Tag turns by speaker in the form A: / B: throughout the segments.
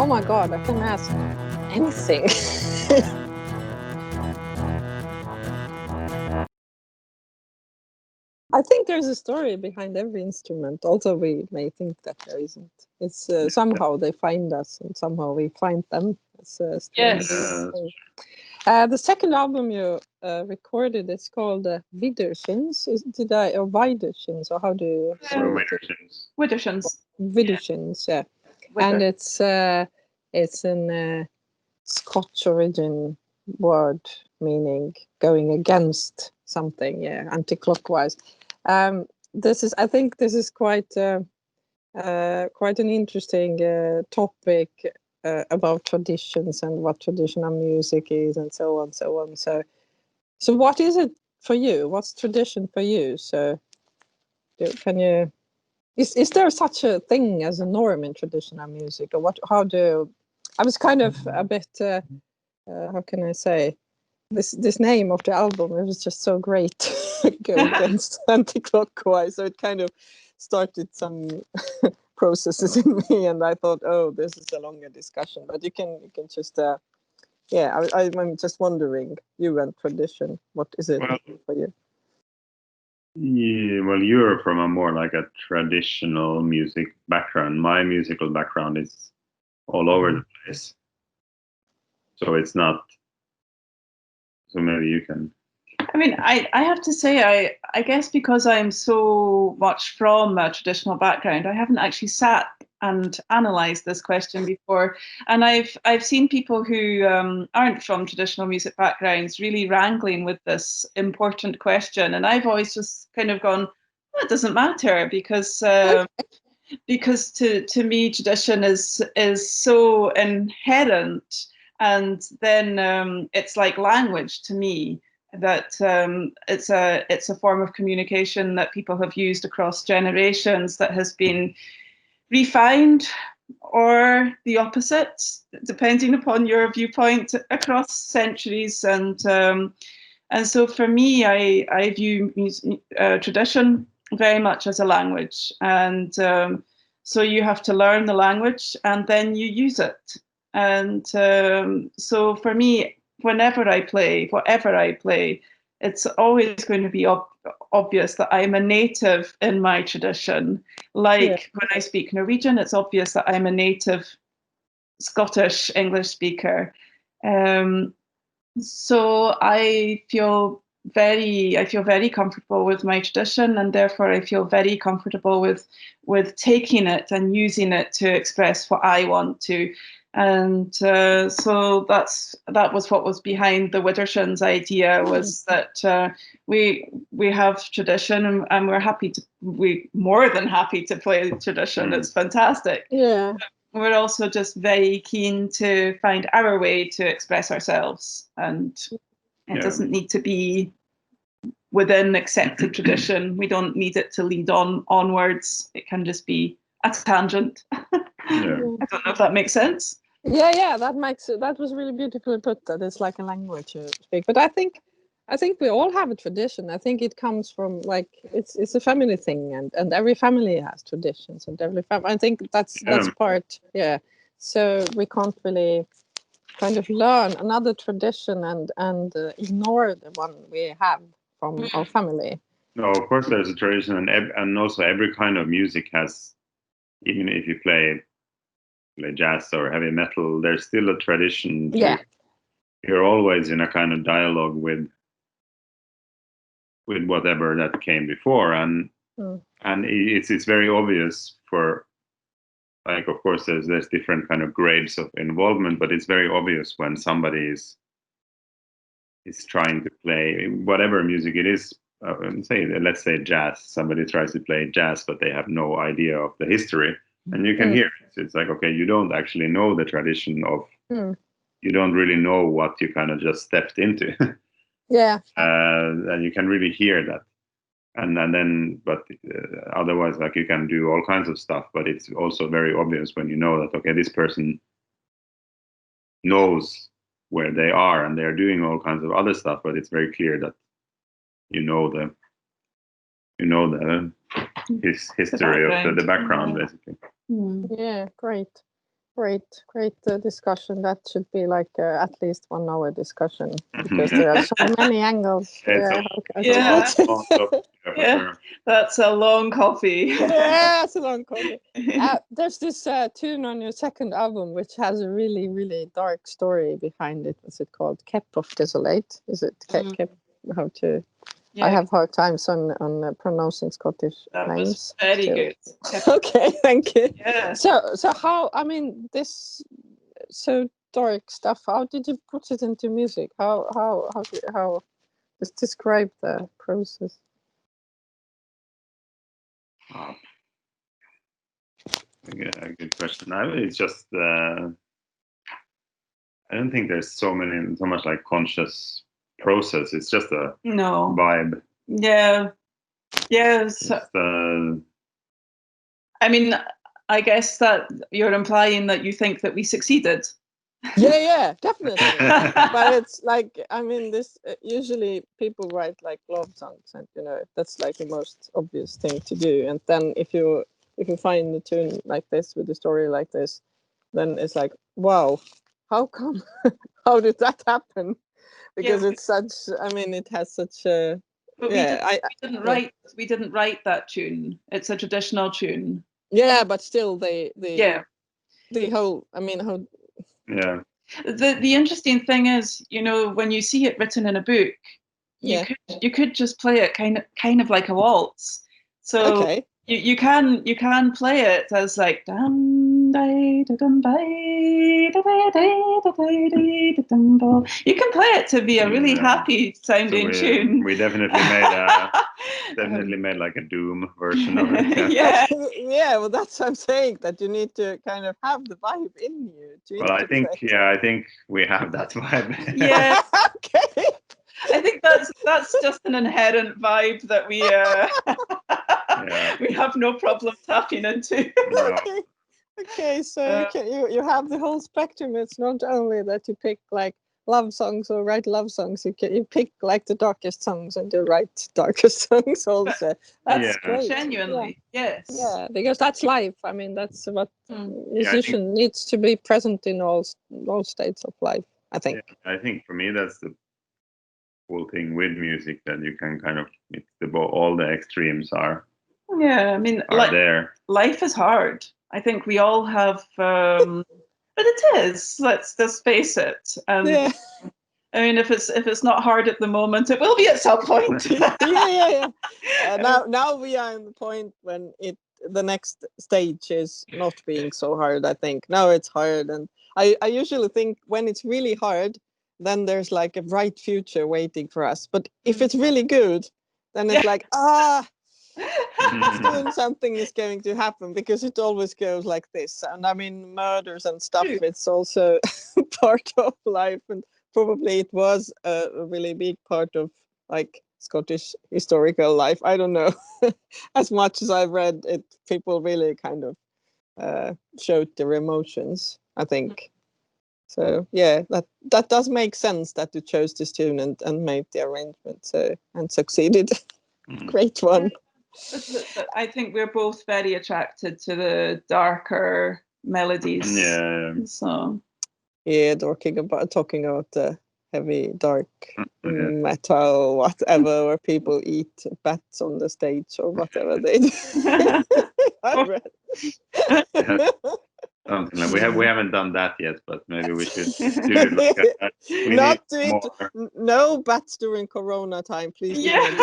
A: Oh my God, I can ask anything. I think there's a story behind every instrument, although we may think that there isn't. It's somehow they find us and somehow we find them. It's strange. The second album you recorded is called Widdershins. Or Widdershins, or how do you say it?
B: Widdershins.
A: Widdershins, yeah.
B: Widder.
A: And it's an Scotch origin word meaning going against something, yeah, anti-clockwise. I think this is quite an interesting topic about traditions and what traditional music is, and so on, so on. So what is it for you? What's tradition for you? So, can you? Is there such a thing as a norm in traditional music, or what? How do? I was kind of a bit. How can I say? This name of the album, it was just so great. Go against anti-clockwise, so it kind of started some processes in me, and I thought, oh, this is a longer discussion, but you can just I'm just wondering, you and tradition, what is it for you?
C: Yeah, well, you're from a more like a traditional music background. My musical background is all over the place, so it's not. So maybe you can.
B: I mean, I have to say, I guess because I'm so much from a traditional background, I haven't actually sat and analysed this question before. And I've seen people who aren't from traditional music backgrounds really wrangling with this important question. And I've always just kind of gone, well, it doesn't matter because to me tradition is so inherent, and then it's like language to me, that it's a form of communication that people have used across generations that has been refined, or the opposite, depending upon your viewpoint, across centuries. And so for me, I view tradition very much as a language, and so you have to learn the language and then you use it. And so for me, whenever I play, whatever I play, it's always going to be obvious that I'm a native in my tradition. Like when I speak Norwegian, it's obvious that I'm a native Scottish English speaker. So I feel very comfortable with my tradition, and therefore I feel very comfortable with taking it and using it to express what I want to. And so that was what was behind the Widdershins idea, was that we have tradition, and we're more than happy to play tradition. It's fantastic.
A: Yeah.
B: We're also just very keen to find our way to express ourselves, and it doesn't need to be within accepted tradition. We don't need it to lead onwards. It can just be a tangent. I don't know if that makes sense.
A: Yeah, that was really beautifully put, that it's like a language to speak. But I think we all have a tradition. I think it comes from, like, it's a family thing, and every family has traditions, and every family, I think that's part, so we can't really kind of learn another tradition and ignore the one we have from our family.
C: No, of course there's a tradition, and also every kind of music has, even if you play jazz or heavy metal, there's still a tradition. You're always in a kind of dialogue with whatever that came before, and it's very obvious for, like, of course there's different kind of grades of involvement, but it's very obvious when somebody is trying to play whatever music it is. Let's say jazz. Somebody tries to play jazz, but they have no idea of the history, and you can hear it. It's like, okay, you don't actually know the tradition of. You don't really know what you kind of just stepped into. And you can really hear that, and then, but otherwise, like, you can do all kinds of stuff, but it's also very obvious when you know that, okay, this person knows where they are and they're doing all kinds of other stuff, but it's very clear that you know the history of the background, basically.
A: Yeah, great. Great discussion. That should be like at least 1 hour discussion because there are so many angles.
B: Yeah. Yeah, that's a long coffee.
A: Yeah, it's a long coffee. There's this tune on your second album which has a really, really dark story behind it. What's it called? Keppoch Desolate. Is it? How to?
B: Yeah.
A: I have hard times on pronouncing Scottish
B: That
A: names.
B: was very good.
A: Okay, thank you.
B: Yeah.
A: So how? I mean, this so dark stuff. How did you put it into music? How just describe the process.
C: A good question. It's just I don't think there's so much like conscious process. It's just a vibe.
B: Yeah. Yes. I mean, I guess that you're implying that you think that we succeeded.
A: Yeah, definitely. But it's like, I mean, this usually people write like love songs, and that's like the most obvious thing to do. And then if you find a tune like this with a story like this, then it's like, wow, how come? How did that happen? Because it's such. I mean, it has such a.
B: But we didn't write that tune. It's a traditional tune.
A: Yeah, but still, the whole. I mean, how.
C: Yeah.
B: The interesting thing is, when you see it written in a book, you could just play it kind of like a waltz. So you can play it as like dum dum dum dum. You can play it to be a really happy sounding tune.
C: We definitely made like a doom version of it.
A: Yeah. Well, that's what I'm saying, that you need to kind of have the vibe in you.
C: Well, I think we have that vibe.
B: Yeah.
A: Okay.
B: I think that's just an inherent vibe that we we have no problem tapping into.
C: No.
A: Okay, so you have the whole spectrum. It's not only that you pick like love songs or write love songs. You pick like the darkest songs and you write darkest songs also. That's great.
B: Genuinely, yes.
A: Yeah, because that's life. I mean, that's what musician needs to be present in all states of life, I think.
C: Yeah, I think for me that's the cool thing with music, that you can kind of all the extremes are.
B: Yeah, I mean,
C: there.
B: Life is hard. I think we all have, but it is. Let's just face it. And I mean, if it's not hard at the moment, it will be at some point.
A: Yeah. Now we are in the point when the next stage is not being so hard. I think now it's hard, and I usually think when it's really hard, then there's like a bright future waiting for us. But if it's really good, then it's like soon something is going to happen, because it always goes like this. And I mean, murders and stuff, it's also part of life, and probably it was a really big part of like Scottish historical life. I don't know. As much as I've read it, people really kind of showed their emotions, I think. So yeah, that does make sense that you chose this tune and made the arrangement and succeeded. Great one.
B: But I think we're both very attracted to the darker melodies.
C: Yeah.
B: So.
A: Yeah, talking about the heavy dark metal, whatever, where people eat bats on the stage or whatever they do. I read.
C: Something like we haven't done that yet, but maybe we should do it.
A: No bats during Corona time, please.
C: Don't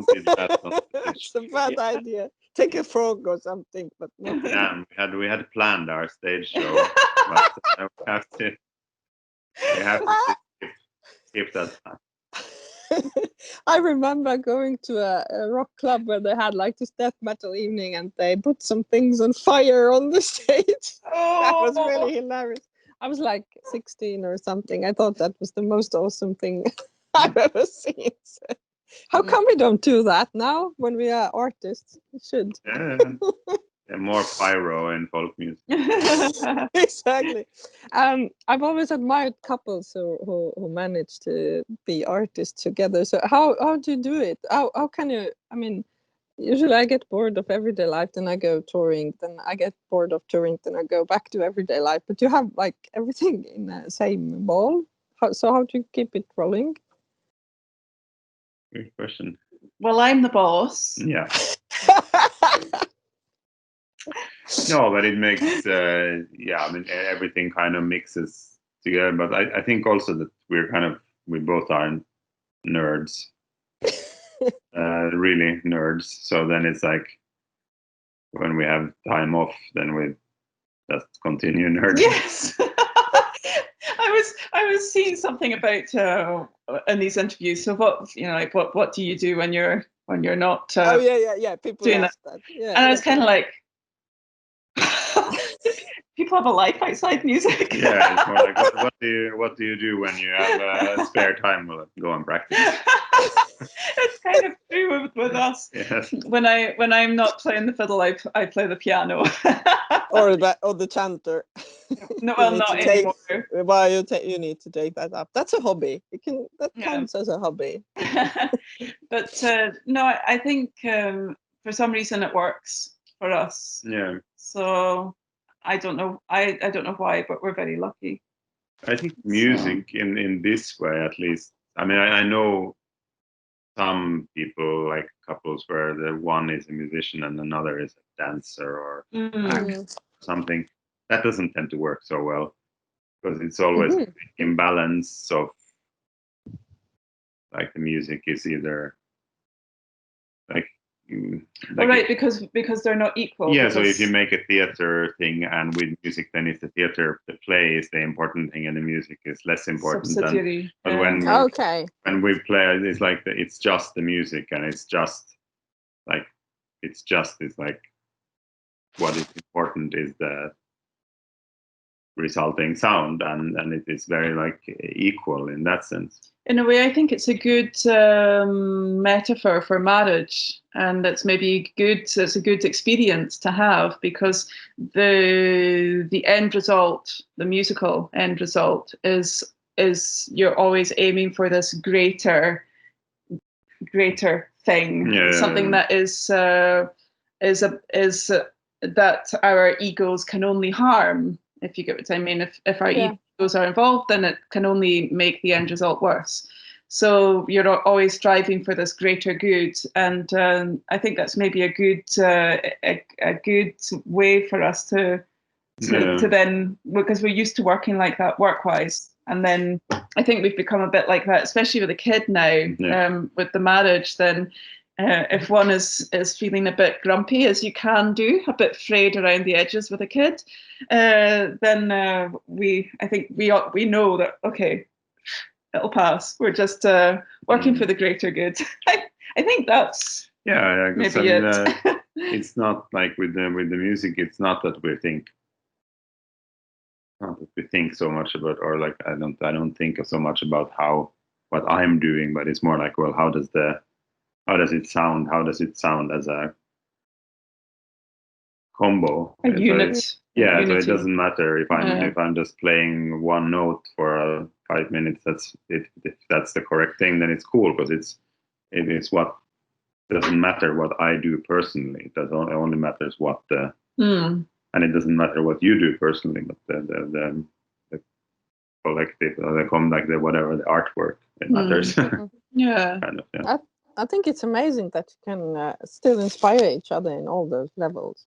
C: do that.
A: It's a bad idea. Take a frog or something, but not.
C: We had planned our stage show, but we have to skip that time.
A: I remember going to a rock club where they had like this death metal evening, and they put some things on fire on the stage. That was really hilarious. I was like 16 or something. I thought that was the most awesome thing I've ever seen. So, how come we don't do that now when we are artists? We should.
C: Yeah, more pyro in folk music.
A: Exactly. I've always admired couples who manage to be artists together. So how do you do it? How can you? I mean, Usually I get bored of everyday life, then I go touring, then I get bored of touring, then I go back to everyday life. But you have like everything in the same ball. How do you keep it rolling?
C: Good question.
B: Well, I'm the boss.
C: Yeah. No, but it makes yeah, I mean everything kind of mixes together. But I think also that we both are nerds, really nerds. So then it's like when we have time off, then we just continue nerding.
B: Yes. I was seeing something about in these interviews. So like what do you do when you're not?
A: Oh yeah. People
B: doing
A: ask that. Yeah.
B: And I was kind of like, people have a life outside music.
C: Yeah, it's more like what do you do when you have spare time? Well, go and practice.
B: It's kind of true with us.
C: Yes.
B: When I'm not playing the fiddle, I play the piano.
A: or the chanter.
B: No, well, not anymore.
A: Well, you need to take that up. That's a hobby. That counts as a hobby.
B: But no, I think for some reason it works for us.
C: Yeah.
B: So I don't know. I don't know why, but we're very lucky.
C: I think music in this way, at least. I mean, I know some people, like couples, where the one is a musician and another is a dancer or something. That doesn't tend to work so well because it's always imbalance of like the music is either like
B: right, because they're not equal.
C: Yeah, so if you make a theater thing and with music, then if the theater, the play is the important thing and the music is less important.
B: Subsidiary.
C: But when we play, it's like it's just the music and it's like what is important is the resulting sound, and it is very like equal in that sense.
B: In a way, I think it's a good metaphor for marriage, and it's maybe good. It's a good experience to have because the end result, the musical end result, is you're always aiming for this greater thing, something that is that our egos can only harm. If you get what I mean, if our egos are involved, then it can only make the end result worse. So you're always striving for this greater good, and I think that's maybe a good way for us to then, because we're used to working like that work-wise, and then I think we've become a bit like that, especially with a kid now, with the marriage. Then if one is feeling a bit grumpy, as you can do, a bit frayed around the edges with a kid, then I think we know that, okay, it'll pass. We're just working for the greater good. I think that's maybe it.
C: It's not like with the music. It's not that we think so much about, or like I don't think so much about what I'm doing, but it's more like, well, how does it sound? How does it sound as a combo?
B: A unit.
C: Yeah, so it doesn't matter if I'm just playing one note for 5 minutes. If that's the correct thing, then it's cool because it is what doesn't matter what I do personally. It only matters what the and it doesn't matter what you do personally, but the collective, or whatever the artwork, it matters.
B: Yeah.
C: Kind of, yeah.
A: I think it's amazing that you can still inspire each other in all those levels.